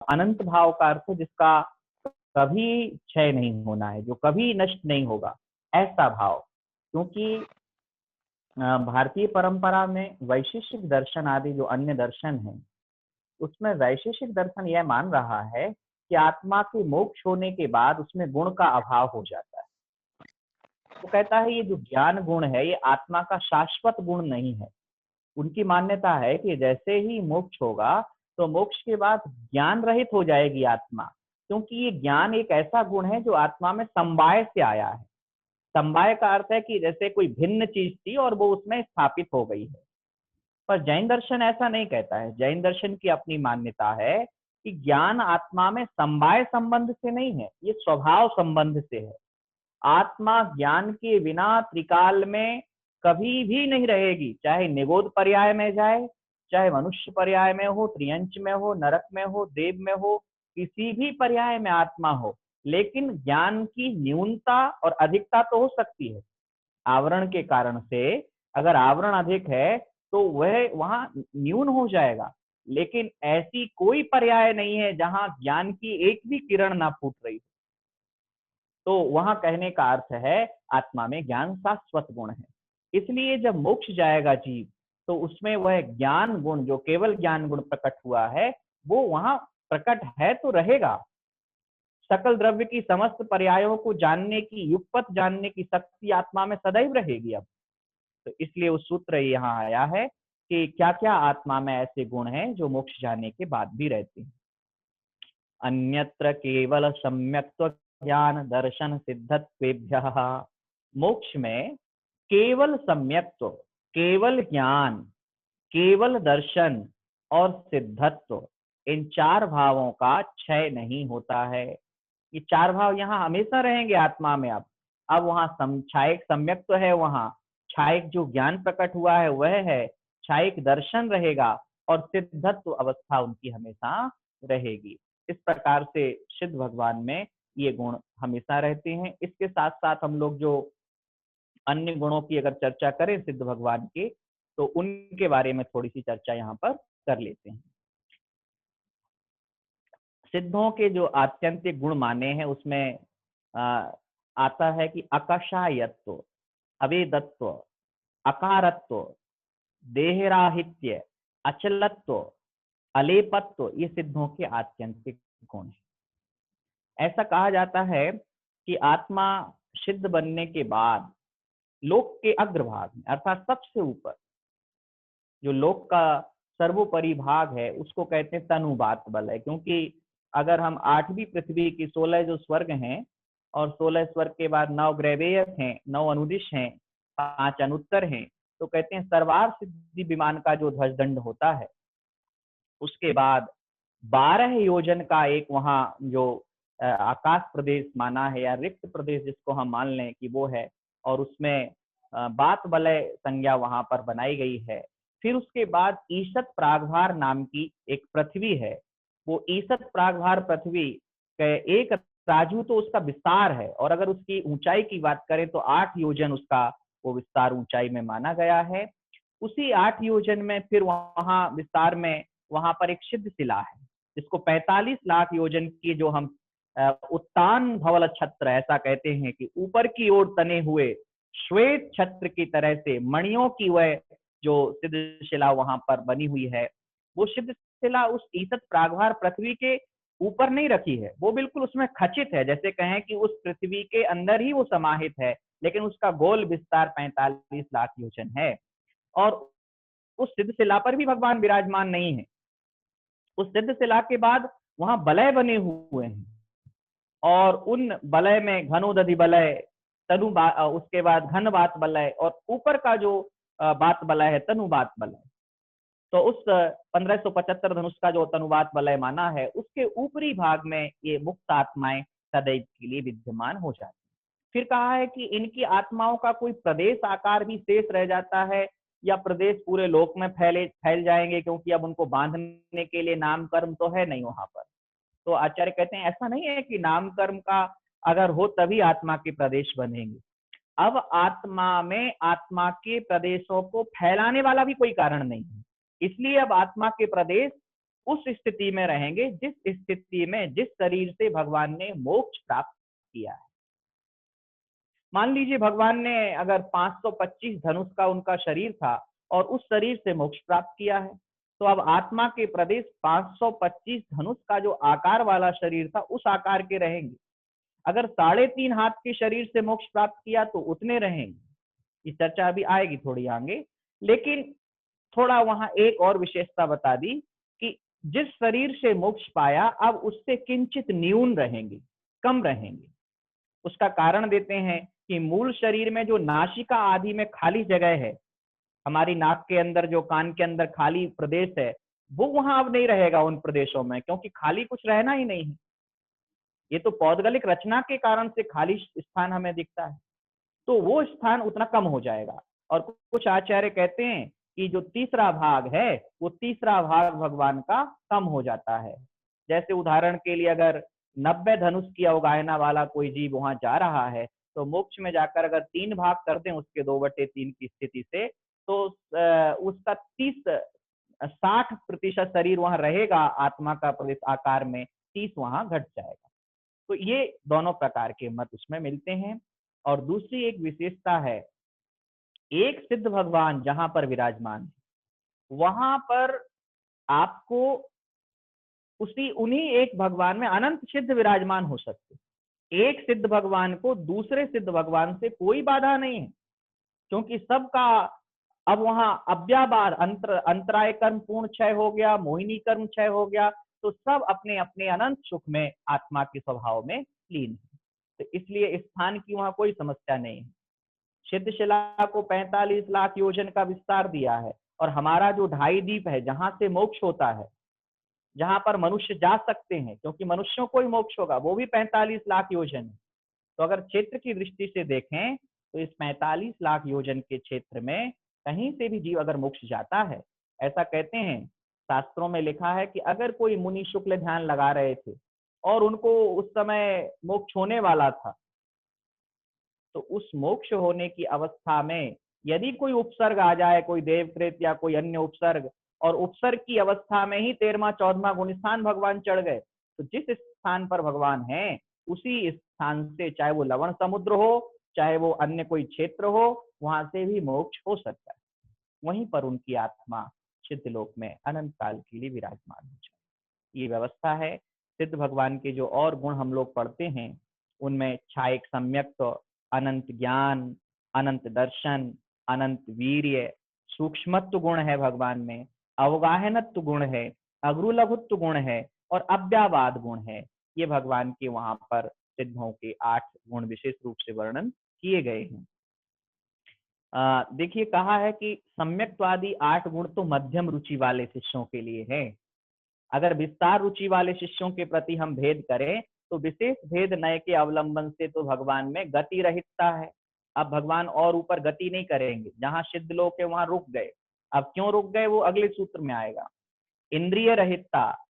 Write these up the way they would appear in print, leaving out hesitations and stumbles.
अनंत भाव का अर्थ है जिसका कभी क्षय नहीं होना है, जो कभी नष्ट नहीं होगा, ऐसा भाव। क्योंकि भारतीय परंपरा में वैशेषिक दर्शन आदि जो अन्य दर्शन हैं, उसमें वैशेषिक दर्शन यह मान रहा है कि आत्मा के मोक्ष होने के बाद उसमें गुण का अभाव हो जाता है। वो कहता है ये जो ज्ञान गुण है ये आत्मा का शाश्वत गुण नहीं है। उनकी मान्यता है कि जैसे ही मोक्ष होगा तो मोक्ष के बाद ज्ञान रहित हो जाएगी आत्मा, क्योंकि ये ज्ञान एक ऐसा गुण है जो आत्मा में समवाय से आया है। समवाय का अर्थ है कि जैसे कोई भिन्न चीज थी और वो उसमें स्थापित हो गई है। पर जैन दर्शन ऐसा नहीं कहता है। जैन दर्शन की अपनी मान्यता है कि ज्ञान आत्मा में समवाय संबंध से नहीं है, ये स्वभाव संबंध से है। आत्मा ज्ञान के बिना त्रिकाल में कभी भी नहीं रहेगी, चाहे निगोद पर्याय में जाए, चाहे मनुष्य पर्याय में हो, त्रियंच में हो, नरक में हो, देव में हो, किसी भी पर्याय में आत्मा हो। लेकिन ज्ञान की न्यूनता और अधिकता तो हो सकती है आवरण के कारण से। अगर आवरण अधिक है तो वह वहां न्यून हो जाएगा, लेकिन ऐसी कोई पर्याय नहीं है जहां ज्ञान की एक भी किरण ना फूट रही हो। तो वहां कहने का अर्थ है आत्मा में ज्ञान शाश्वत गुण है। इसलिए जब मोक्ष जाएगा जीव तो उसमें वह ज्ञान गुण जो केवल ज्ञान गुण प्रकट हुआ है वो वहां प्रकट है तो रहेगा। सकल द्रव्य की समस्त पर्यायों को जानने की, युगपथ जानने की शक्ति आत्मा में सदैव रहेगी। अब तो इसलिए वो सूत्र यहाँ आया है कि क्या क्या आत्मा में ऐसे गुण हैं जो मोक्ष जाने के बाद भी रहते हैं। अन्यत्र केवल सम्यक्त्व ज्ञान दर्शन सिद्धत्वेभ्यः। मोक्ष में केवल सम्यक्त्व, केवल ज्ञान, केवल दर्शन और सिद्धत्व, इन चार भावों का क्षय नहीं होता है। ये चार भाव यहाँ हमेशा रहेंगे आत्मा में। अब वहाँ छायक सम्यक्त्व है, वहाँ छायक जो ज्ञान प्रकट हुआ है वह है, छायक दर्शन रहेगा और सिद्धत्व अवस्था उनकी हमेशा रहेगी। इस प्रकार से सिद्ध भगवान में ये गुण हमेशा रहते हैं। इसके साथ साथ हम लोग जो अन्य गुणों की अगर चर्चा करें सिद्ध भगवान के, तो उनके बारे में थोड़ी सी चर्चा यहाँ पर कर लेते हैं। सिद्धों के जो आत्यंतिक गुण माने हैं उसमें आता है कि अकषायत्व, अवेदत्व, अकारत्व, देहराहित्य, अचलत्व, अलेपत्व, ये सिद्धों के आत्यंतिक गुण हैं। ऐसा कहा जाता है कि आत्मा सिद्ध बनने के बाद लोक के अग्रभाग में अर्थात सबसे ऊपर जो लोक का सर्वोपरि भाग है उसको कहते हैं तनुबात बल है। क्योंकि अगर हम 8वीं पृथ्वी की 16 जो स्वर्ग हैं और 16 स्वर्ग के बाद 9 ग्रैवेयस हैं, 9 अनुदिश हैं, 5 अनुत्तर हैं, तो कहते हैं सर्वार सिद्धि विमान का जो ध्वजदंड होता है उसके बाद 12 योजन का एक वहां जो आकाश प्रदेश माना है या रिक्त प्रदेश जिसको हम मान लें कि वो है, और उसमें बात बलय संज्ञा वहां पर बनाई गई है। फिर उसके बाद ईशत प्रागभार नाम की एक पृथ्वी है। वो ईशत प्रागभार पृथ्वी के एक राजू तो उसका विस्तार है, और अगर उसकी ऊंचाई की बात करें तो 8 योजन उसका वो विस्तार ऊंचाई में माना गया है। उसी 8 योजन में फिर वहां विस्तार में वहां पर एक सिद्ध शिला है जिसको 45 लाख योजन की जो हम उत्तान धवल छत्र ऐसा कहते हैं कि ऊपर की ओर तने हुए श्वेत छत्र की तरह से मणियों की वह जो सिद्ध शिला वहां पर बनी हुई है, वो सिद्ध शिला उस ईसत प्रागभार पृथ्वी के ऊपर नहीं रखी है, वो बिल्कुल उसमें खचित है। जैसे कहें कि उस पृथ्वी के अंदर ही वो समाहित है, लेकिन उसका गोल विस्तार 45 लाख योजन है। और उस सिद्ध शिला पर भी भगवान विराजमान नहीं है। उस सिद्ध शिला के बाद वहां बलय बने हुए हैं, और उन बलय में घनोदधि बलय, तनु उसके बाद घन बात बलय, और ऊपर का जो बात बलय है तनु बात बलय। तो उस 1575 धनुष का जो तनुबात बलय माना है उसके ऊपरी भाग में ये मुक्त आत्माएं सदैव के लिए विद्यमान हो जाती है। फिर कहा है कि इनकी आत्माओं का कोई प्रदेश आकार भी शेष रह जाता है, या प्रदेश पूरे लोक में फैल जाएंगे, क्योंकि अब उनको बांधने के लिए नाम कर्म तो है नहीं वहां पर। तो आचार्य कहते हैं ऐसा नहीं है कि नाम कर्म का अगर हो तभी आत्मा के प्रदेश बनेंगे। अब आत्मा में आत्मा के प्रदेशों को फैलाने वाला भी कोई कारण नहीं है, इसलिए अब आत्मा के प्रदेश उस स्थिति में रहेंगे जिस स्थिति में, जिस शरीर से भगवान ने मोक्ष प्राप्त किया है। मान लीजिए भगवान ने अगर 525 धनुष का उनका शरीर था और उस शरीर से मोक्ष प्राप्त किया है, तो अब आत्मा के प्रदेश 525 धनुष का जो आकार वाला शरीर था उस आकार के रहेंगे। अगर 3.5 हाथ के शरीर से मोक्ष प्राप्त किया तो उतने रहेंगे। ये चर्चा अभी आएगी थोड़ी आगे, लेकिन थोड़ा वहां एक और विशेषता बता दी कि जिस शरीर से मोक्ष पाया अब उससे किंचित न्यून रहेंगे, कम रहेंगे। उसका कारण देते हैं कि मूल शरीर में जो नासिका आदि में खाली जगह है, हमारी नाक के अंदर जो कान के अंदर खाली प्रदेश है, वो वहां अब नहीं रहेगा उन प्रदेशों में, क्योंकि खाली कुछ रहना ही नहीं है। ये तो पौद्गलिक रचना के कारण से खाली स्थान हमें दिखता है, तो वो स्थान उतना कम हो जाएगा। और कुछ आचार्य कहते हैं कि जो तीसरा भाग है वो तीसरा भाग भगवान का कम हो जाता है। जैसे उदाहरण के लिए अगर 90 धनुष की अवगाहना वाला कोई जीव वहां जा रहा है, तो मोक्ष में जाकर अगर 3 भाग कर दें उसके 2/3 की स्थिति से, तो उसका 60% शरीर वहां रहेगा आत्मा का प्रदेश आकार में, 30 वहां घट जाएगा। तो ये दोनों प्रकार के मत उसमें मिलते हैं। और दूसरी एक विशेषता है, एक सिद्ध भगवान जहां पर विराजमान है वहां पर आपको उसी उन्हीं एक भगवान में अनंत सिद्ध विराजमान हो सकते। एक सिद्ध भगवान को दूसरे सिद्ध भगवान से कोई बाधा नहीं है, क्योंकि सबका अब वहां अव्याबाद अंतराय कर्म पूर्ण क्षय हो गया, मोहिनी कर्म क्षय हो गया, तो सब अपने अपने अनंत सुख में आत्मा के स्वभाव में लीन है। तो इसलिए स्थान की वहां कोई समस्या नहीं है। सिद्धशिला को 45 लाख योजन का विस्तार दिया है, और हमारा जो 2.5 दीप है जहां से मोक्ष होता है, जहां पर मनुष्य जा सकते हैं, क्योंकि मनुष्यों को ही मोक्ष होगा, वो भी 45 लाख योजन है। तो अगर क्षेत्र की दृष्टि से देखें तो इस 45 लाख योजन के क्षेत्र में कहीं से भी जीव अगर मोक्ष जाता है, ऐसा कहते हैं शास्त्रों में लिखा है कि अगर कोई मुनि शुक्ल ध्यान लगा रहे थे और उनको उस समय मोक्ष होने वाला था, तो उस मोक्ष होने की अवस्था में यदि कोई उपसर्ग आ जाए, कोई देवकृत या कोई अन्य उपसर्ग, और उपसर्ग की अवस्था में ही 13वां 14वां गुण स्थान भगवान चढ़ गए, तो जिस स्थान पर भगवान है उसी स्थान से, चाहे वो लवण समुद्र हो, चाहे वो अन्य कोई क्षेत्र हो, वहां से भी मोक्ष हो सकता है। वहीं पर उनकी आत्मा सिद्ध लोक में अनंत काल के लिए विराजमान हो जाए। ये व्यवस्था है। सिद्ध भगवान के जो और गुण हम लोग पढ़ते हैं उनमें छायक सम्यक्त, अनंत ज्ञान, अनंत दर्शन, अनंत वीर्य, सूक्ष्मत्व गुण है भगवान में, अवगाहनत्व गुण है, अग्रुलघुत्व गुण है, और अव्यावाद गुण है। ये भगवान के वहां पर सिद्धों के 8 गुण विशेष रूप से वर्णन किए गए हैं। देखिए कहा है कि सम्यक्त्वादि 8 गुण तो मध्यम रुचि वाले शिष्यों के लिए है। अगर विस्तार रुचि वाले शिष्यों के प्रति हम भेद करें तो विशेष भेद नय के अवलंबन से तो भगवान में गति रहितता है। अब भगवान और ऊपर गति नहीं करेंगे, जहां सिद्ध लोग है वहां रुक गए। अब क्यों रुक गए वो अगले सूत्र में आएगा। इंद्रिय रहितता,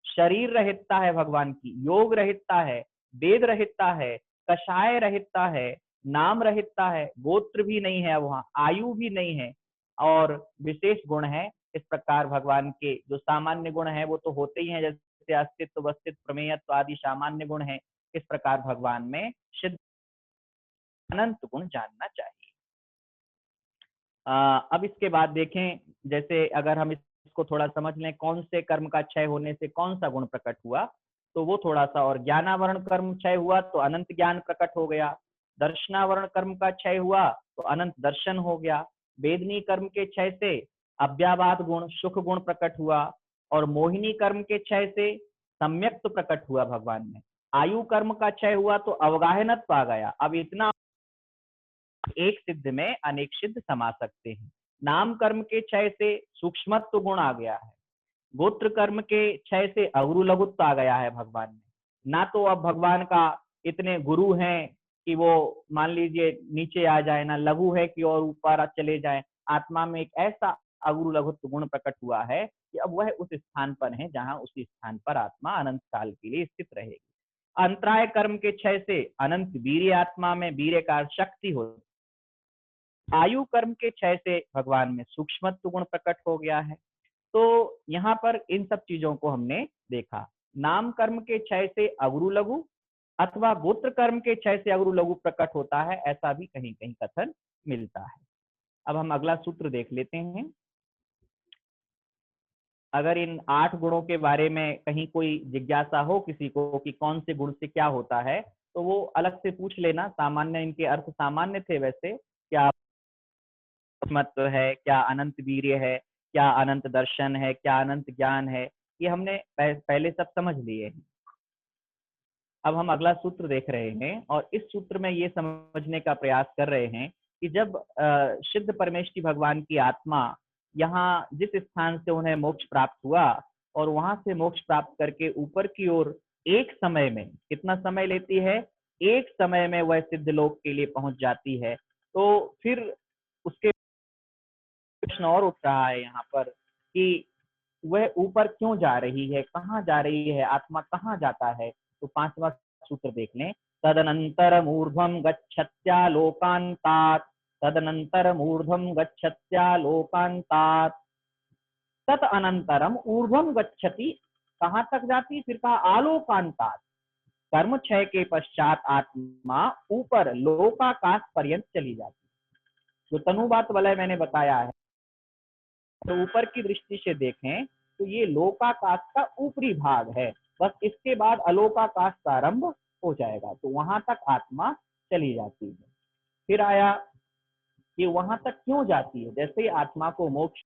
शरीर रहितता है भगवान की, योग रहितता है, वेद रहितता है, कषाय रहितता है, नाम रहितता है, गोत्र भी नहीं है वहां, आयु भी नहीं है, और विशेष गुण है। इस प्रकार भगवान के जो सामान्य गुण है वो तो होते ही हैं, जैसे अस्तित्व, वस्तित्व, प्रमेयत्व आदि सामान्य गुण है। इस प्रकार भगवान में सिद्ध अनंत गुण जानना चाहिए। अब इसके बाद देखें, जैसे अगर हम इसको थोड़ा समझ लें, कौन से कर्म का क्षय होने से कौन सा गुण प्रकट हुआ, तो वो थोड़ा सा और, ज्ञानावरण कर्म क्षय हुआ तो अनंत ज्ञान प्रकट हो गया। दर्शनावरण कर्म का क्षय हुआ तो अनंत दर्शन हो गया। वेदनी कर्म के क्षय से अव्यावाद गुण, सुख गुण प्रकट हुआ, और मोहिनी कर्म के क्षय से सम्यक्त प्रकट हुआ भगवान में। आयु कर्म का क्षय हुआ तो अवगाहनत्व आ गया। अब इतना एक सिद्ध में अनेक सिद्ध समा सकते हैं। नाम कर्म के क्षय से सूक्ष्मत्व गुण आ गया है। गोत्र कर्म के क्षय से अवरु लघुत्व आ गया है भगवान में। ना तो अब भगवान का इतने गुरु हैं कि वो मान लीजिए नीचे आ जाए, ना लघु है कि और ऊपर चले जाए। आत्मा में एक ऐसा अवरु लघुत्व गुण प्रकट हुआ है कि अब वह उस स्थान पर है जहां उसी स्थान पर आत्मा अनंत काल के लिए स्थित रहेगी। अंतराय कर्म के क्षय से अनंत वीर्य आत्मा में, वीर्य का शक्ति हो। आयु कर्म के क्षय से भगवान में सूक्ष्मत्व गुण प्रकट हो गया है। तो यहाँ पर इन सब चीजों को हमने देखा। नाम कर्म के क्षय से अगुरु लघु अथवा गोत्र कर्म के क्षय से अगुरु लघु प्रकट होता है, ऐसा भी कहीं कहीं कथन मिलता है। अब हम अगला सूत्र देख लेते हैं। अगर इन 8 गुणों के बारे में कहीं कोई जिज्ञासा हो किसी को कि कौन से गुण से क्या होता है, तो वो अलग से पूछ लेना। सामान्य इनके अर्थ सामान्य थे वैसे, क्या महत्व है, क्या अनंत वीर्य है, क्या अनंत दर्शन है, क्या अनंत ज्ञान है, ये हमने पहले सब समझ लिए हैं। अब हम अगला सूत्र देख रहे हैं और इस सूत्र में ये समझने का प्रयास कर रहे हैं कि जब सिद्ध परमेष्टि भगवान की आत्मा यहाँ जिस स्थान से उन्हें मोक्ष प्राप्त हुआ और वहां से मोक्ष प्राप्त करके ऊपर की ओर एक समय में, कितना समय लेती है, एक समय में वह सिद्ध लोक के लिए पहुंच जाती है। तो फिर उसके प्रश्न और उठ रहा है यहाँ पर कि वह ऊपर क्यों जा रही है, कहाँ जा रही है, आत्मा कहाँ जाता है। तो 5वां सूत्र देख लें। तदनंतर ऊर्ध्वं गच्छत्या लोकांतात्, तदनंतर ऊर्ध्वं गच्छत्या लोकांतात्, तत अनंतरम ऊर्ध्वं गच्छति, कहाँ तक जाती, फिर कहा आलोकांतात्, कर्म क्षय के पश्चात आत्मा ऊपर लोकाकाश पर्यंत चली जाती। जो तनुबात वलय मैंने बताया है, तो ऊपर की दृष्टि से देखें तो ये लोकाकाश का ऊपरी भाग है, बस इसके बाद अलोकाकाश प्रारंभ हो जाएगा, तो वहां तक आत्मा चली जाती है। फिर आया कि वहां तक क्यों जाती है, जैसे आत्मा को मोक्ष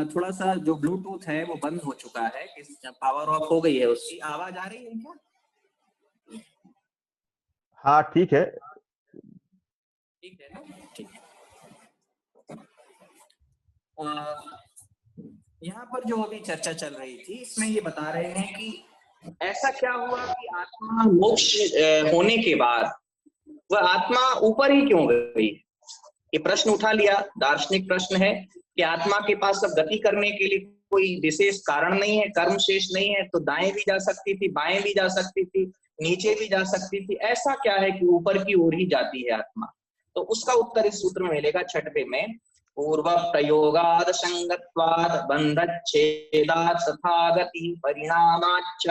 थोड़ा सा जो ब्लूटूथ है वो बंद हो चुका है, पावर ऑफ हो गई है, उसकी आवाज आ रही है क्या? हाँ ठीक है, ठीक है ना, ठीक है। यहाँ पर जो अभी चर्चा चल रही थी इसमें ये बता रहे हैं कि ऐसा क्या हुआ कि आत्मा मोक्ष होने के बाद वह आत्मा ऊपर ही क्यों गई। ये प्रश्न उठा लिया, दार्शनिक प्रश्न है कि आत्मा के पास अब गति करने के लिए कोई विशेष कारण नहीं है, कर्म शेष नहीं है, तो दाएं भी जा सकती थी, बाएं भी जा सकती थी, नीचे भी जा सकती थी, ऐसा क्या है कि ऊपर की ओर ही जाती है आत्मा। तो उसका उत्तर इस सूत्र में मिलेगा 6वें में। पूर्व प्रयोगाद संगत्वाद बंधच्छेदात् तथा गति परिणामाच्च,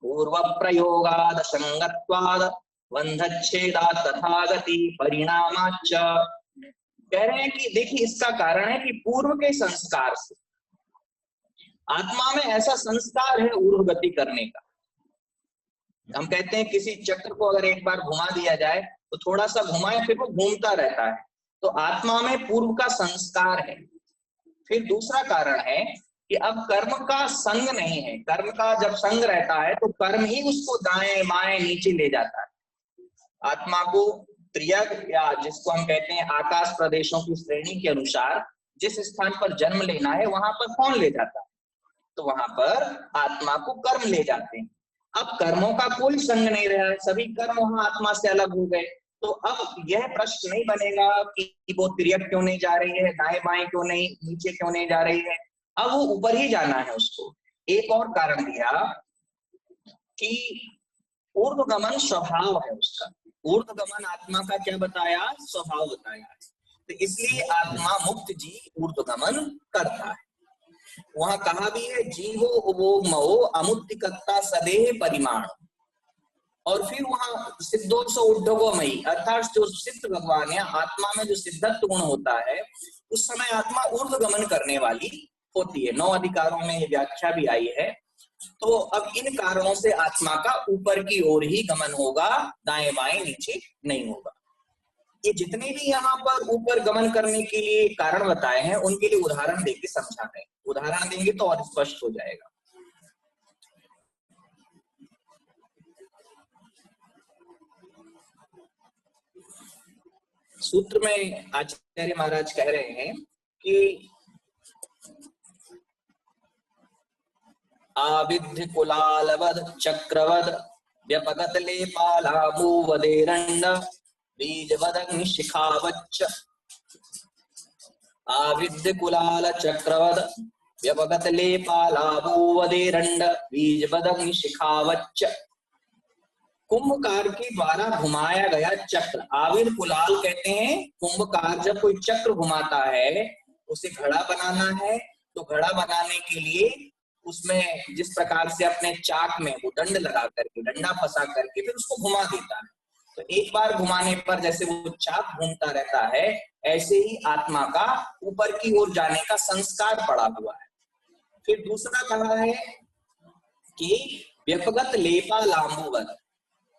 पूर्व प्रयोगाद संगत्वाद बंधच्छेदात् तथा गति परिणामाच्च। कह रहे हैं कि देखिए इसका कारण है कि पूर्व के संस्कार से आत्मा में ऐसा संस्कार है ऊर्ध्व गति करने का। हम कहते हैं किसी चक्र को अगर एक बार घुमा दिया जाए तो थोड़ा सा घुमाए फिर वो घूमता रहता है, तो आत्मा में पूर्व का संस्कार है। फिर दूसरा कारण है कि अब कर्म का संग नहीं है, कर्म का जब संग रहता है तो कर्म ही उसको दाएं बाएं नीचे ले जाता है। आत्मा को त्रियग या जिसको हम कहते हैं आकाश प्रदेशों की श्रेणी के अनुसार जिस स्थान पर जन्म लेना है वहां पर कौन ले जाता है, तो वहां पर आत्मा को कर्म ले जाते हैं। अब कर्मों का कोई संग नहीं रहा है, सभी कर्म वहां आत्मा से अलग हो गए, तो अब यह प्रश्न नहीं बनेगा कि वो तिर्यक क्यों नहीं जा रही है, दाएं बाएं क्यों नहीं, नीचे क्यों नहीं जा रही है, अब वो ऊपर ही जाना है उसको। एक और कारण दिया कि ऊर्ध्वगमन स्वभाव है उसका, ऊर्ध्वगमन आत्मा का क्या बताया, स्वभाव बताया, तो इसलिए आत्मा मुक्त जीव ऊर्ध्वगमन करता है। वहां कहा भी है जीवो वो मो अमुक्तिकर्ता सदेह परिमाण, और फिर वहां सिद्धोत्स उद्योगमयी अर्थात जो सिद्ध भगवान या आत्मा में जो सिद्धत्व गुण होता है उस समय आत्मा ऊर्ध्वगमन करने वाली होती है। 9 अधिकारों में ये व्याख्या भी आई है। तो अब इन कारणों से आत्मा का ऊपर की ओर ही गमन होगा, दाएं बाएं नीचे नहीं होगा। ये जितने भी यहाँ पर ऊपर गमन करने के लिए कारण बताए हैं उनके लिए उदाहरण देके समझा है, उदाहरण देंगे तो और स्पष्ट हो जाएगा। सूत्र में आचार्य महाराज कह रहे हैं कि आविध्य कुलालवद चक्रवद व्यपगत लेपालाभूवदेरण्ड बीजवदग्निशिखावच्च आविद्य कुलाल चक्रवद व्यपगत लेपालाभूवदेरण्ड बीजवदग्निशिखावच्च। कुंभकार के द्वारा घुमाया गया चक्र, आविर कुलाल कहते हैं। कुंभकार जब कोई चक्र घुमाता है, उसे घड़ा बनाना है, तो घड़ा बनाने के लिए उसमें जिस प्रकार से अपने चाक में वो दंड लगा करके, डंडा फंसा करके फिर उसको घुमा देता है, तो एक बार घुमाने पर जैसे वो चाक घूमता रहता है, ऐसे ही आत्मा का ऊपर की ओर जाने का संस्कार पड़ा हुआ है। फिर दूसरा कहा है कि व्यपगत लेपा लांबुवत,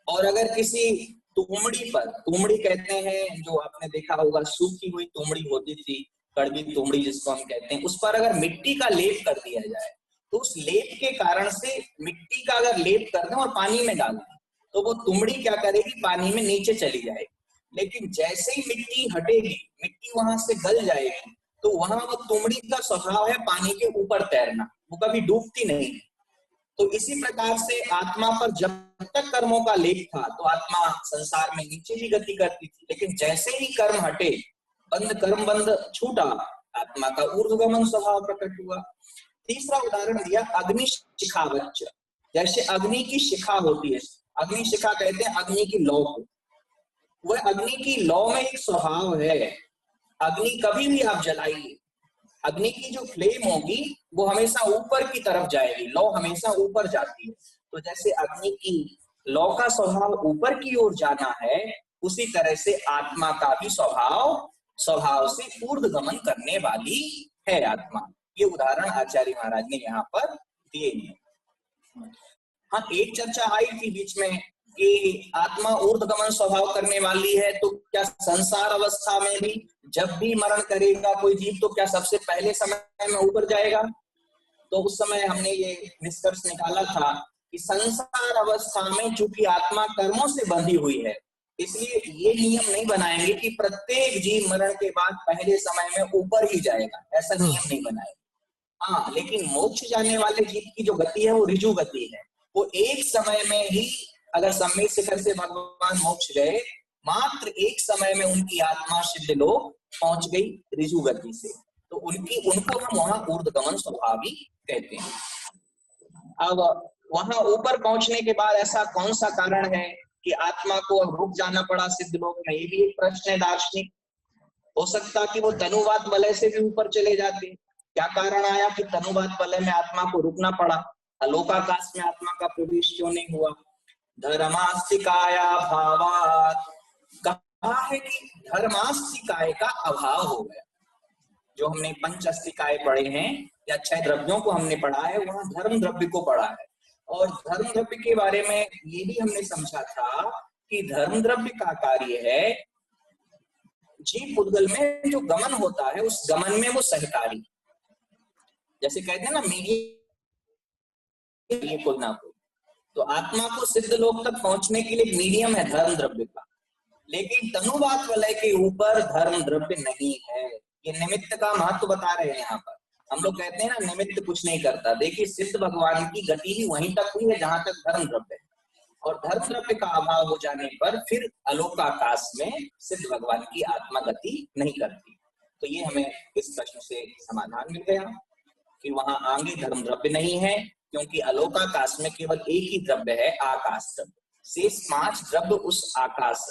और अगर किसी तुमड़ी पर, तुमड़ी कहते हैं जो आपने देखा होगा सूखी हुई तुमड़ी होती थी, कड़वी तुमड़ी जिसको हम कहते हैं, उस पर अगर मिट्टी का लेप कर दिया जाए, तो उस लेप के कारण से, मिट्टी का अगर लेप कर दें और पानी में डाल दें, तो वो तुमड़ी क्या करेगी, पानी में नीचे चली जाएगी। लेकिन जैसे ही मिट्टी हटेगी, मिट्टी वहां से गल जाएगी, तो वहां वो तुमड़ी का स्वभाव है पानी के ऊपर तैरना, वो कभी डूबती नहीं है। तो इसी प्रकार से आत्मा पर जब तक कर्मों का लेप था, तो आत्मा संसार में नीचे ही गति करती थी, लेकिन जैसे ही कर्म हटे, बंद कर्म बंद छूटा, आत्मा का ऊर्ध्वगमन स्वभाव प्रकट हुआ। तीसरा उदाहरण दिया अग्नि शिखावच्च, जैसे अग्नि की शिखा होती है, अग्नि शिखा कहते हैं अग्नि की लौ को, वह अग्नि की लौ में एक स्वभाव है, अग्नि कभी भी आप जलाइए, अग्नि की जो फ्लेम होगी वो हमेशा ऊपर की तरफ जाएगी, लौ हमेशा ऊपर जाती है। तो जैसे अग्नि की लौ का स्वभाव ऊपर की ओर जाना है, उसी तरह से आत्मा का भी स्वभाव से ऊर्ध्वगमन करने वाली है आत्मा। ये उदाहरण आचार्य महाराज ने यहाँ पर दिए हैं। हाँ, एक चर्चा आई थी बीच में कि आत्मा ऊर्ध्वगमन स्वभाव करने वाली है, तो क्या संसार अवस्था में भी जब भी मरण करेगा कोई जीव, तो क्या सबसे पहले समय में ऊपर जाएगा? तो उस समय हमने ये निष्कर्ष निकाला था कि संसार अवस्था में चूंकि आत्मा कर्मों से बंधी हुई है, इसलिए ये नियम नहीं बनाएंगे कि प्रत्येक जीव मरण के बाद पहले समय में ऊपर ही जाएगा, ऐसा नियम नहीं बनाएंगे। हाँ, लेकिन मोक्ष जाने वाले जीव की जो गति है वो ऋजु गति है, वो एक समय में ही, अगर सम्मेद शिखर से भगवान मोक्ष गए, मात्र एक समय में उनकी आत्मा सिद्ध लोक पहुंच गई ऋजु गति से, तो उनको हम वहां ऊर्ध्वगमन स्वभावी कहते हैं। अब वहां ऊपर पहुंचने के बाद ऐसा कौन सा कारण है कि आत्मा को अब रुक जाना पड़ा सिद्ध लोक में? ये भी एक प्रश्न है दार्शनिक। हो सकता कि वो तनुवात वलय से भी ऊपर चले जाते। क्या कारण आया कि तनुवात वलय में आत्मा को रुकना पड़ा? अलोकाकाश में आत्मा का प्रवेश क्यों नहीं हुआ? धर्मास्तिकाया भावात, कहा है कि धर्मास्तिकाय का अभाव हो गया। जो हमने पंच अस्तिकाय पढ़े हैं या 6 द्रव्यों को हमने पढ़ा है, वहां धर्म द्रव्य को पढ़ा है, और धर्म द्रव्य के बारे में ये भी हमने समझा था कि धर्म द्रव्य का कार्य है जीव पुद्गल में जो गमन होता है, उस गमन में वो सहकारी, जैसे कहते हैं ना मीडिया खोलना को, तो आत्मा को सिद्ध लोक तक पहुंचने के लिए मीडियम है धर्म द्रव्य का, लेकिन तनुवात वलय के ऊपर धर्म द्रव्य नहीं है। ये निमित्त का महत्व बता रहे हैं यहाँ पर। हम लोग कहते हैं ना निमित्त कुछ नहीं करता, देखिए सिद्ध भगवान की गति ही वहीं तक हुई है जहां तक धर्म द्रव्य है, और धर्म द्रव्य का अभाव हो जाने पर फिर अलोकाकाश में सिद्ध भगवान की आत्मा गति नहीं करती। तो ये हमें इस प्रश्न से समाधान मिल गया कि वहां आगे धर्म द्रव्य नहीं है, क्योंकि अलोकाकाश में केवल एक ही द्रव्य है, आकाश द्रव्य। शेष 5 द्रव्य उस आकाश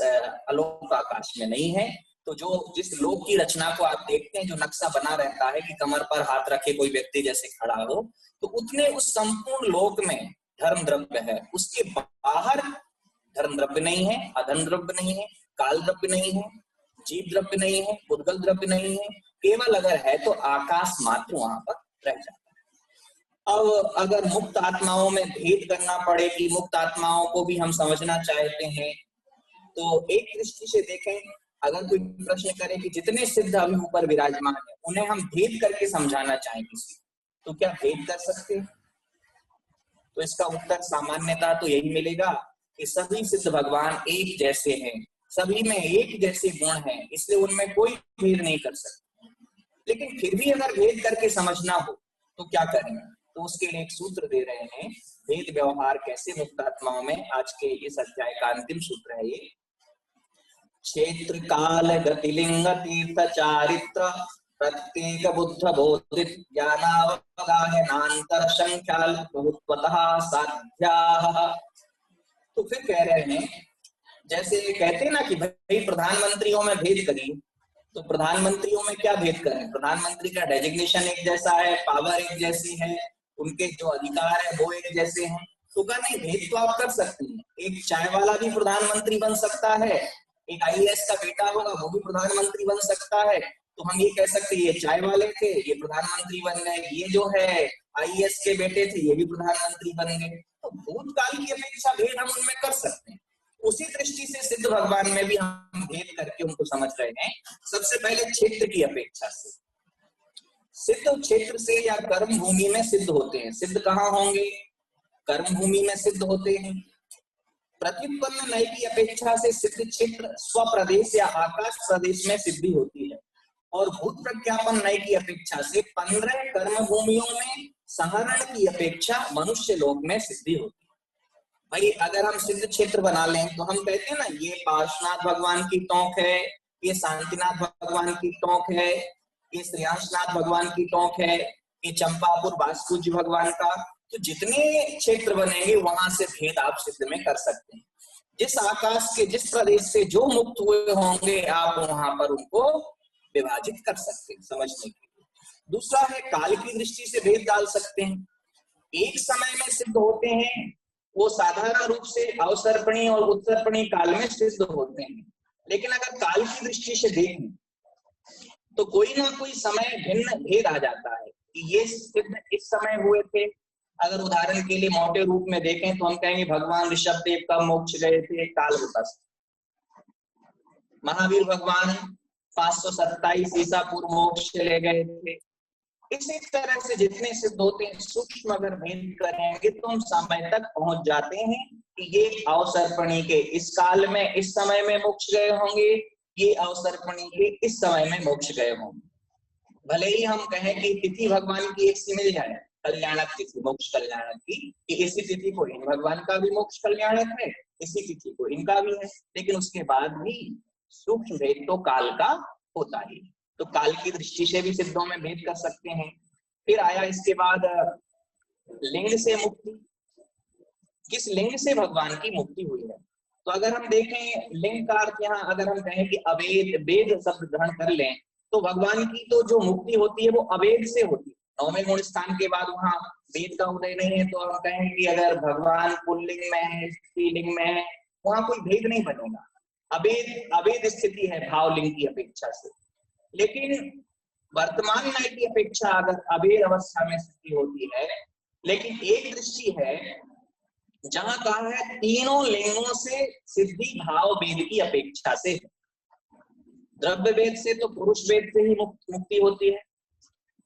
अलोकाकाश में नहीं है। तो जो जिस लोक की रचना को आप देखते हैं, जो नक्शा बना रहता है कि कमर पर हाथ रखे कोई व्यक्ति जैसे खड़ा हो, तो उतने उस संपूर्ण लोक में धर्म द्रव्य है, उसके बाहर धर्म द्रव्य नहीं है, अधर्म द्रव्य नहीं है, काल द्रव्य नहीं है, जीव द्रव्य नहीं है, पुद्गल द्रव्य नहीं है, केवल अगर है तो आकाश मात्र वहां पर रह जाता है। अब अगर मुक्त आत्माओं में भेद करना पड़े कि मुक्त आत्माओं को भी हम समझना चाहते हैं, तो एक दृष्टि से देखें, अगर कोई प्रश्न करे कि जितने सिद्ध अभी ऊपर विराजमान है उन्हें हम भेद करके समझाना चाहें किसी, तो क्या भेद कर सकते हैं? तो इसका उत्तर सामान्यतः तो यही मिलेगा कि सभी सिद्ध भगवान एक जैसे हैं, सभी में एक जैसे गुण हैं, इसलिए उनमें कोई भेद नहीं कर सकते। लेकिन फिर भी अगर भेद करके समझना हो तो क्या करें? तो उसके लिए एक सूत्र दे रहे हैं भेद व्यवहार कैसे मुक्त आत्माओं में, आज के इस अध्याय का अंतिम सूत्र है ये। क्षेत्र काल गतिलिंग तीर्थ चारित्र प्रत्येक बुद्ध बोधित ज्ञानावगाहनांतर संख्याल बहुत्वतः साध्याः। तो फिर कह रहे हैं, जैसे कहते हैं ना कि भाई प्रधानमंत्रियों में भेद करिए, तो प्रधानमंत्रियों में क्या भेद करें? प्रधानमंत्री का डेजिग्नेशन एक जैसा है, पावर एक जैसी है, उनके जो अधिकार है वो एक जैसे हैं। तो क्या नहीं, भेद तो आप कर सकते हैं। एक चाय वाला भी प्रधानमंत्री बन सकता है, एक आईएएस का बेटा होगा वो भी प्रधानमंत्री बन सकता है। तो हम ये कह सकते हैं ये चाय वाले थे, ये प्रधानमंत्री बन गए, ये जो है आईएएस के बेटे थे, ये भी प्रधानमंत्री बन गए। तो भूतकाल की अपेक्षा भेद हम उनमें कर सकते हैं। उसी दृष्टि से सिद्ध भगवान में भी हम भेद करके उनको समझ रहे हैं। सबसे पहले क्षेत्र की अपेक्षा से, सिद्ध क्षेत्र से या कर्म भूमि में सिद्ध होते हैं। सिद्ध कहाँ होंगे? कर्म भूमि में सिद्ध होते हैं। प्रत्युत्पन्न नय की अपेक्षा से सिद्ध क्षेत्र स्वप्रदेश या आकाश प्रदेश में सिद्धि होती है, और भूत प्रज्ञापन नय की अपेक्षा से 15 कर्म भूमियों में सहरण की अपेक्षा मनुष्य लोक में सिद्धि होती है। भाई अगर हम सिद्ध क्षेत्र बना लें तो हम कहते हैं ना, ये पार्श्वनाथ भगवान की टोंक है, ये शांतिनाथ भगवान की टोंक है, ये श्रेयांशनाथ भगवान की टोंक है, ये चंपापुर वास्तुजी भगवान का। तो जितने क्षेत्र बनेंगे वहां से भेद आप सिद्ध में कर सकते हैं। जिस आकाश के जिस प्रदेश से जो मुक्त हुए होंगे आप वहां पर उनको विभाजित कर सकते हैं समझने के लिए। दूसरा है काल की दृष्टि से भेद डाल सकते हैं। एक समय में सिद्ध होते हैं वो साधारण रूप से अवसर्पणी और उत्सर्पणी काल में सिद्ध होते हैं, लेकिन अगर काल की दृष्टि से देखें तो कोई ना कोई समय भिन्न भेद आ जाता है कि ये सिद्ध इस समय हुए थे। अगर उदाहरण के लिए मोटे रूप में देखें तो हम कहेंगे भगवान ऋषभ देव का मोक्ष गए थे काल होता, महावीर भगवान 527 ईसा पूर्व मोक्ष चले गए थे। इसी तरह से जितने सिद्ध होते हैं सूक्ष्म अगर भेद करेंगे तो हम समय तक पहुंच जाते हैं कि ये अवसर्पणी के इस काल में इस समय में मोक्ष गए होंगे, ये अवसर्पणी के इस समय में मोक्ष गए होंगे। भले ही हम कहें कि तिथि भगवान की एक सी मिल जाए, कल्याणक तिथि मोक्ष कल्याणक की, कि इसी तिथि को इन भगवान का भी मोक्ष कल्याणक है, इसी तिथि को इनका भी है, लेकिन उसके बाद भी सूक्ष्म भेद तो काल का होता ही। तो काल की दृष्टि से भी सिद्धों में भेद कर सकते हैं। फिर आया इसके बाद लिंग से मुक्ति, किस लिंग से भगवान की मुक्ति हुई है। तो अगर हम देखें लिंग का अर्थ यहाँ अगर हम कहें कि अवेद वेद शब्द ग्रहण कर लें तो भगवान की तो जो मुक्ति होती है वो अवेद से होती है। 9वें गुण स्थान के बाद वहां वेद का उदय नहीं है, तो हम कहें कि अगर भगवान पुल्लिंग में है स्त्रीलिंग में है वहां कोई भेद नहीं बनेगा, अवेद स्थिति है भावलिंग की अपेक्षा से। लेकिन वर्तमान नय की अपेक्षा अगर अवेद अवस्था में स्थिति होती है, लेकिन एक दृष्टि है जहां कहा है तीनों लिंगों से सिद्धि भाव वेद की अपेक्षा से। द्रव्य वेद से तो पुरुष वेद से ही मुक्ति होती है।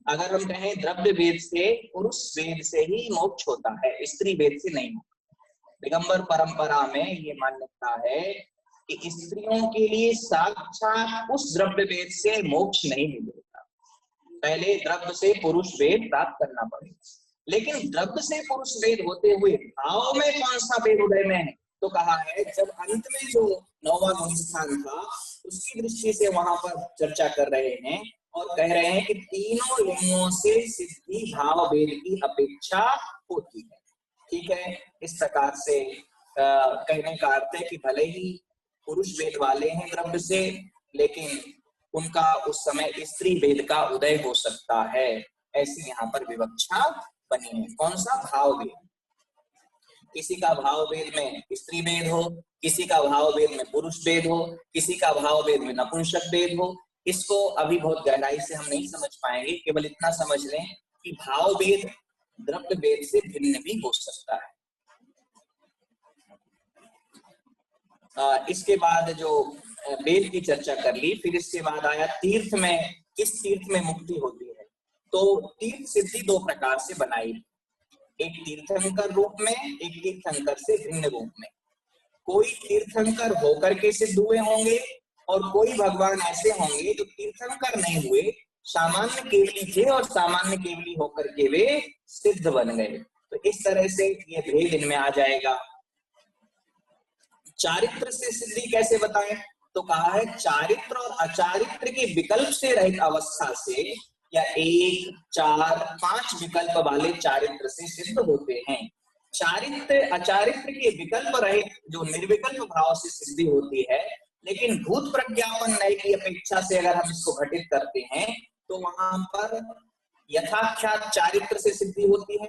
अगर हम कहें द्रव्य वेद से पुरुष वेद से ही मोक्ष होता है, स्त्री वेद से नहीं होता। दिगंबर परंपरा में ये मान्यता है कि स्त्रियों के लिए साक्षात उस द्रव्य वेद से मोक्ष नहीं मिलेगा, पहले द्रव्य से पुरुष वेद प्राप्त करना पड़ेगा। लेकिन द्रव्य से पुरुष वेद होते हुए भाव में कौन सा वेद उदय में है, तो कहा है जब अंत में जो 9वां गुण स्थान था उसकी दृष्टि से वहां पर चर्चा कर रहे हैं और कह रहे हैं कि तीनों लिंगों से सिद्धि भाव वेद की अपेक्षा होती है। ठीक है, इस प्रकार से कहने का अर्थ है कि भले ही पुरुष वेद वाले हैं द्रव्य से, लेकिन उनका उस समय स्त्री वेद का उदय हो सकता है, ऐसी यहाँ पर विवक्षा बनी है। कौन सा भाव वेद, किसी का भाव वेद में स्त्री वेद हो, किसी का भाव वेद में पुरुष वेद हो, किसी का भाव वेद में नपुंसक वेद हो, इसको अभी बहुत गहराई से हम नहीं समझ पाएंगे। केवल इतना समझ लें कि भाव वेद द्रव्य वेद से भिन्न भी हो सकता है। इसके बाद जो वेद की चर्चा कर ली, फिर इसके बाद आया तीर्थ में, किस तीर्थ में मुक्ति होती है। तो तीर्थ सिद्धि दो प्रकार से बनाई, एक तीर्थंकर रूप में, एक तीर्थंकर से भिन्न रूप में। कोई तीर्थंकर होकर के सिद्ध हुए होंगे और कोई भगवान ऐसे होंगे जो तीर्थंकर नहीं हुए, सामान्य केवली थे और सामान्य केवली होकर के वे सिद्ध बन गए। तो इस तरह से ये भेद इनमें आ जाएगा। चारित्र से सिद्धि कैसे बताएं? तो कहा है चारित्र और अचारित्र के विकल्प से रहित अवस्था से या 1, 4, 5 विकल्प वाले चारित्र से सिद्ध होते हैं। चारित्र अचारित्र के विकल्प रहित जो निर्विकल्प भाव से सिद्धि होती है, लेकिन भूत प्रज्ञापन नय की अपेक्षा से अगर हम इसको घटित करते हैं तो वहां पर यथाख्यात चारित्र से सिद्धि होती है।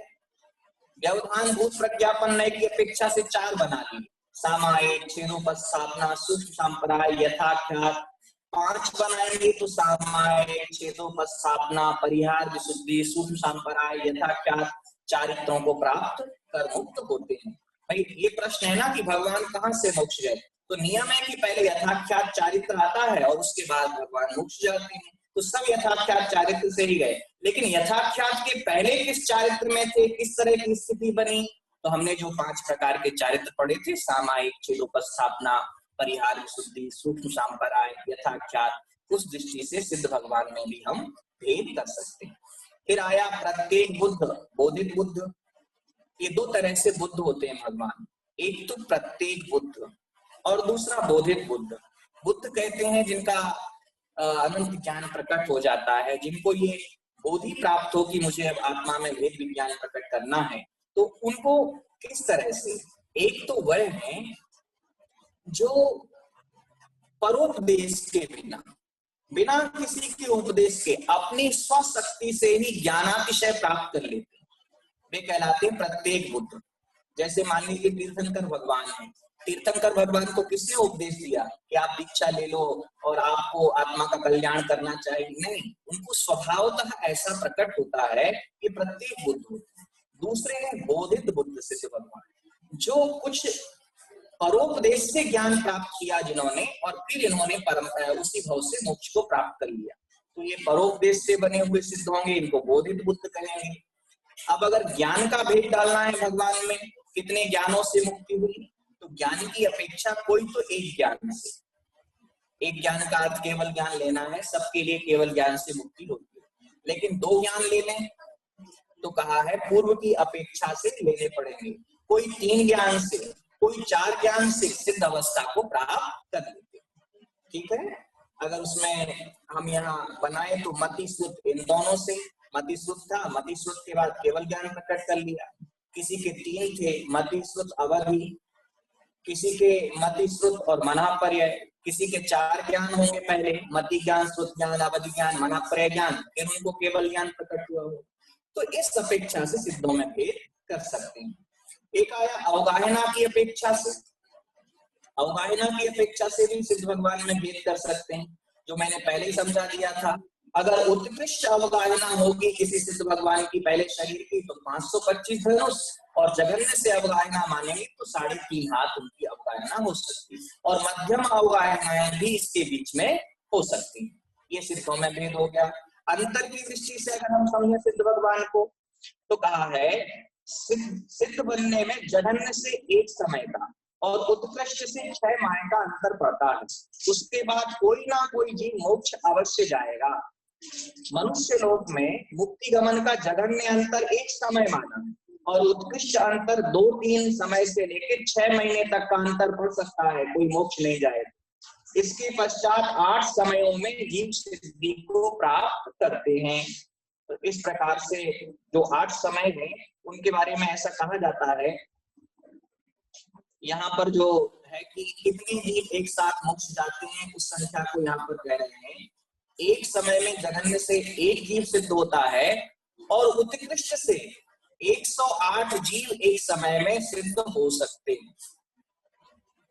व्यवधान भूत प्रज्ञापन नय की अपेक्षा से 4 बना ली, सामायिक, छेदोपस्थापना, सूक्ष्म संप्राय, यथाख्यात। 5 बनाएंगे तो सामायिक, छेदोपस्थापना, परिहार, विशुद्धि, सूक्ष्म संप्राय, यथाख्यात चारित्रों को प्राप्त कर मुक्त होते हैं। भाई ये प्रश्न है ना कि भगवान कहाँ से मोक्ष गए, तो नियम है कि पहले यथाख्यात चारित्र आता है और उसके बाद भगवान मोक्ष जाते हैं। तो सब यथाख्यात चारित्र से ही गए, लेकिन यथाख्यात के पहले किस चारित्र में थे, किस तरह की स्थिति बनी? तो हमने जो 5 प्रकार के चारित्र पढ़े थे, सामायिक, छेदोपस्थापना, परिहार, विशुद्धि, सूक्ष्म संप्राय, यथाख्यात, उस दृष्टि से सिद्ध भगवान में भी हम भेद कर सकते हैं। फिर आया प्रत्येक बुद्ध, बोधित बुद्ध। ये 2 तरह से बुद्ध होते हैं भगवान, एक तो प्रत्येक बुद्ध और दूसरा बोधित बुद्ध। बुद्ध कहते हैं जिनका अनंत ज्ञान प्रकट हो जाता है, जिनको ये बोधि प्राप्त हो कि मुझे अब आत्मा में भेद विज्ञान प्रकट करना है। तो उनको किस तरह से? एक तो वह है जो परोपदेश के बिना किसी के उपदेश के अपनी स्वशक्ति से ही ज्ञानातिशय प्राप्त कर लेते हैं, वे कहलाते हैं प्रत्येक बुद्ध। जैसे मान लीजिए तीर्थंकर भगवान है, तीर्थंकर भगवान को किसने उपदेश दिया कि आप दीक्षा ले लो और आपको आत्मा का कल्याण करना चाहिए? नहीं, उनको स्वभावतः ऐसा प्रकट होता है कि प्रत्येक बुद्ध। दूसरे हैं बोधित बुद्ध सिद्ध भगवान, जो कुछ परोपदेश से ज्ञान प्राप्त किया जिन्होंने, और फिर इन्होंने उसी भाव से मोक्ष को प्राप्त कर लिया। तो ये परोपदेश से बने हुए सिद्ध होंगे, इनको बोधित बुद्ध कहेंगे। अब अगर ज्ञान का भेद डालना है भगवान में, कितने ज्ञानों से मुक्ति हुई, तो ज्ञान की अपेक्षा कोई तो एक ज्ञान से, एक ज्ञान का अर्थ केवल ज्ञान लेना है, सबके लिए केवल ज्ञान से मुक्ति होती है। लेकिन 2 ज्ञान ले लें तो कहा है पूर्व की अपेक्षा से लेने पड़ेंगे। कोई 3 ज्ञान से, कोई 4 ज्ञान से सिद्ध अवस्था को प्राप्त कर लेते। ठीक है, अगर उसमें हम यहाँ बनाए तो मति श्रुत, इन दोनों से मति श्रुत था, मति श्रुत के बाद केवल ज्ञान प्रकट कर लिया। किसी के 3 थे, मति श्रुत, अवधि, किसी के मति श्रुत और मनापर्य, किसी के 4 ज्ञान होंगे पहले, मति ज्ञान, श्रुत ज्ञान, अवधि ज्ञान, मनापर्य ज्ञान, फिर उनको केवल ज्ञान प्रकट हुआ हो। तो इस अपेक्षा से सिद्धों में भेद कर सकते हैं। एक आया अवगाहना की अपेक्षा से, अवगाहना की अपेक्षा से भी सिद्ध भगवान में भेद कर सकते हैं, जो मैंने पहले ही समझा दिया था। अगर उत्कृष्ट अवगाहना होगी किसी सिद्ध भगवान की पहले शरीर की तो 525 धनुष, और जघन्य से अवगाहना मानेंगे तो 3.5 हाथ उनकी अवगाहना हो सकती है, और मध्यम अवगाहनाएं भी इसके बीच में हो सकती है। ये सिद्धों में भेद हो गया। अंतर की दृष्टि से अगर हम समझें सिद्ध भगवान को, तो कहा है सिद्ध बनने में जघन्य से 1 समय का और उत्कृष्ट से 6 माह का अंतर पड़ता है। उसके बाद कोई ना कोई जीव मोक्ष अवश्य जाएगा। मनुष्य लोक में मुक्ति गमन का जघन्य अंतर 1 समय माना और उत्कृष्ट अंतर 2-3 समय से लेकर 6 महीने तक का अंतर पड़ सकता है, कोई मोक्ष नहीं जाएगा। इसके पश्चात 8 समयों में जीव सिद्धि को प्राप्त करते हैं। तो इस प्रकार से जो 8 समय है उनके बारे में ऐसा कहा जाता है, यहाँ पर जो है कि कितने जीव एक साथ मोक्ष जाते हैं उस संख्या को यहाँ पर कह रहे हैं। एक समय में जघन्य से 1 जीव सिद्ध होता है और उत्कृष्ट से 108 जीव एक समय में सिद्ध हो सकते हैं।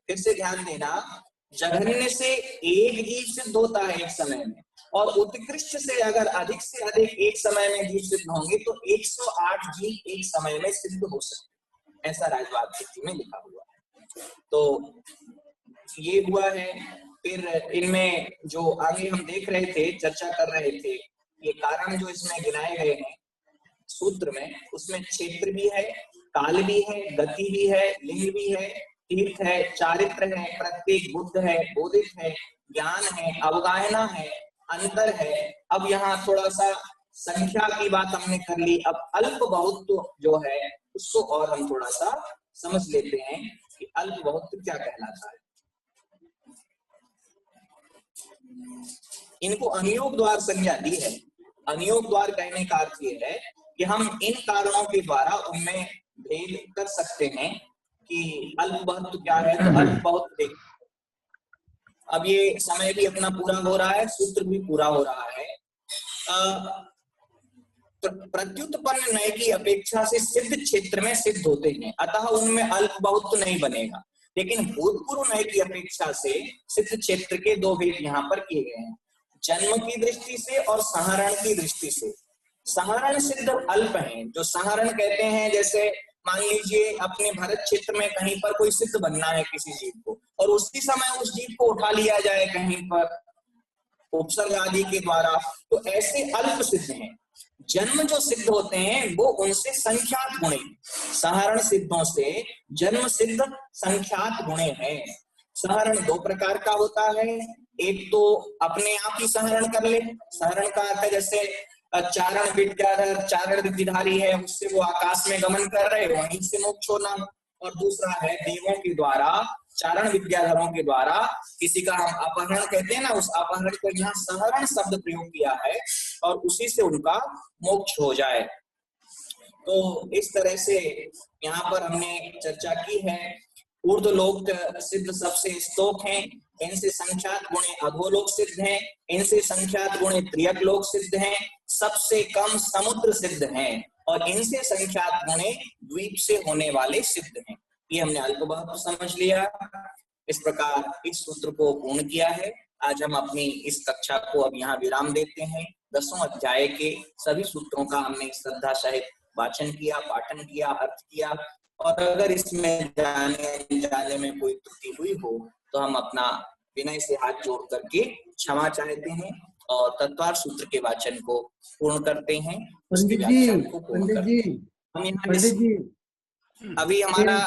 फिर से ध्यान देना, जघन्य से 1 जीव सिद्ध होता है एक समय में, और उत्कृष्ट से अगर अधिक से अधिक एक समय में जीव सिद्ध होंगे तो 108 जीव एक समय में सिद्ध हो सकते हैं, ऐसा राजवाद स्थिति में लिखा हुआ है। तो ये हुआ है। फिर इनमें जो आगे हम देख रहे थे, चर्चा कर रहे थे, ये कारण जो इसमें गिनाए गए हैं सूत्र में, उसमें क्षेत्र भी है, काल भी है, गति भी है, लिंग भी है, तीर्थ है, चारित्र है, प्रत्येक बुद्ध है, बोधित है, ज्ञान है, अवगाहना है, अंतर है। अब यहाँ थोड़ा सा संख्या की बात हमने कर ली। अब अल्प बहुत्व जो है उसको और हम थोड़ा सा समझ लेते हैं कि अल्प बहुत्व क्या कहलाता है। इनको अनियोग द्वार संज्ञा दी है। अनियोग द्वार कहने का अर्थ ये है कि हम इन कारणों के द्वारा उनमें भेद कर सकते हैं कि अल्प बहुत्व क्या है। तो अल्प बहुत्व, अब ये समय भी अपना पूरा हो रहा है, सूत्र भी पूरा हो रहा है। प्रत्युत्पन्न नय की अपेक्षा से सिद्ध क्षेत्र में सिद्ध होते हैं, अतः उनमें अल्प बहुत्व नहीं बनेगा। लेकिन भूतपूर्व नय की अपेक्षा से सिद्ध क्षेत्र के दो भेद यहाँ पर किए गए हैं, जन्म की दृष्टि से और संहरण की दृष्टि से। संहरण सिद्ध अल्प हैं। जो संहरण कहते हैं, जैसे मान लीजिए अपने भारत क्षेत्र में कहीं पर कोई सिद्ध बनना है किसी जीव को, और उसी समय उस जीव को उठा लिया जाए कहीं पर उपसर्ग आदि के द्वारा, तो ऐसे अल्प सिद्ध हैं। जन्म जो सिद्ध होते हैं वो उनसे संख्यात गुणे, संहरण सिद्धों से जन्म सिद्ध संख्यात गुणे हैं। संहरण दो प्रकार का होता है, एक तो अपने आप ही संहरण कर ले, संहरण का अर्थ है जैसे चारण विद्याधर, चारण विद्याधारी है, उससे वो आकाश में गमन कर रहे, वहीं से मोक्ष होना। और दूसरा है देवों के द्वारा, चारण विद्याधरों के द्वारा किसी का हम अपहरण कहते हैं ना, उस अपहरण को यहाँ संहरण शब्द प्रयोग किया है और उसी से उनका मोक्ष हो जाए। तो इस तरह से यहाँ पर हमने चर्चा की है। ऊर्ध्वलोक सिद्ध सबसे स्तोक हैं, इनसे संख्यात गुणे अधोलोक सिद्ध हैं, इनसे संख्यात गुणे त्रियक लोक सिद्ध हैं, सबसे कम समुद्र सिद्ध हैं, और इनसे संख्यात गुणे द्वीप से होने वाले सिद्ध हैं। ये हमने अल्प बहुत्व समझ लिया। इस प्रकार इस सूत्र को पूर्ण किया है। आज हम अपनी इस कक्षा को अब यहाँ विराम देते हैं। 10वें अध्याय के सभी सूत्रों का हमने श्रद्धा सहित वाचन किया, पाठन किया, अर्थ किया, और अगर इसमें जाने में कोई त्रुटि हुई हो तो हम अपना विनय से हाथ जोड़ करके क्षमा चाहते हैं और तत्वार सूत्र के वाचन को पूर्ण करते हैं। पंडित जी, अभी हमारा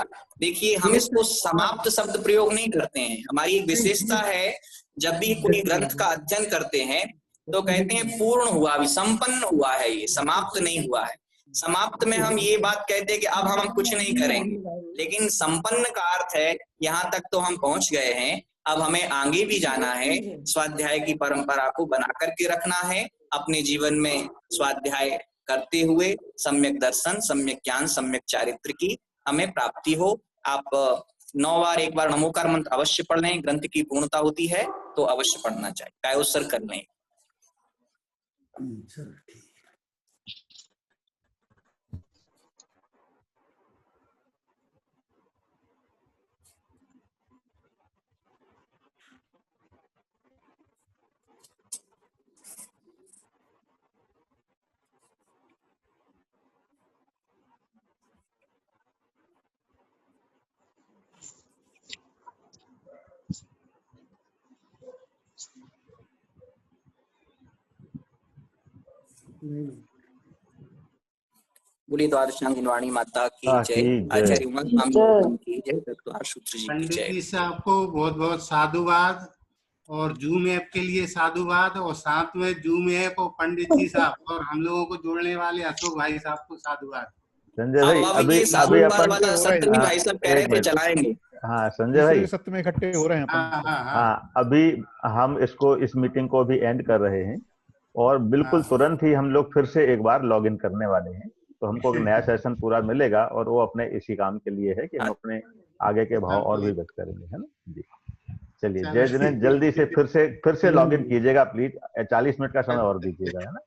देखिए, हम इसको समाप्त शब्द प्रयोग नहीं करते हैं। हमारी एक विशेषता है, जब भी कोई ग्रंथ का अध्ययन करते हैं तो कहते हैं पूर्ण हुआ, अभी संपन्न हुआ है, ये समाप्त नहीं हुआ है। समाप्त में हम ये बात कहते हैं कि अब हम कुछ नहीं करेंगे, लेकिन संपन्न का अर्थ है यहाँ तक तो हम पहुंच गए हैं, अब हमें आगे भी जाना है। स्वाध्याय की परंपरा को बना करके रखना है, अपने जीवन में स्वाध्याय करते हुए सम्यक दर्शन, सम्यक ज्ञान, सम्यक चारित्र की हमें प्राप्ति हो। आप 9 बार एक बार नमोकार मंत्र अवश्य पढ़ लें। ग्रंथ की पूर्णता होती है तो अवश्य पढ़ना चाहिए, कायोत्सर्ग कर लें। बोलिए द्वादशांगिनी माता की जय, आचार्य उमा की जय, तत्वार सूत्र जी की पंडित जय। जी साहब को बहुत बहुत साधुवाद, और जूम ऐप के लिए साधुवाद, और साथ में जूम ऐप और पंडित जी साहब और हम लोगों को जोड़ने वाले अशोक भाई साहब को साधुवाद। संजय भाई, अभी अपन सत्य भाई साहब कह रहे थे चलाएंगे। हाँ संजय भाई, सत्य में इकट्ठे हो रहे हैं अपन। हाँ, अभी हम इस मीटिंग को भी एंड कर रहे हैं और बिल्कुल तुरंत ही हम लोग फिर से एक बार लॉग इन करने वाले हैं। तो हमको एक नया सेशन पूरा मिलेगा और वो अपने इसी काम के लिए है कि हम अपने आगे के भाव और भी व्यक्त करेंगे, है ना जी। चलिए, जय जिनेंद्र, जल्दी से फिर से लॉग इन कीजिएगा प्लीज, 40 मिनट का समय और दीजिएगा, है ना।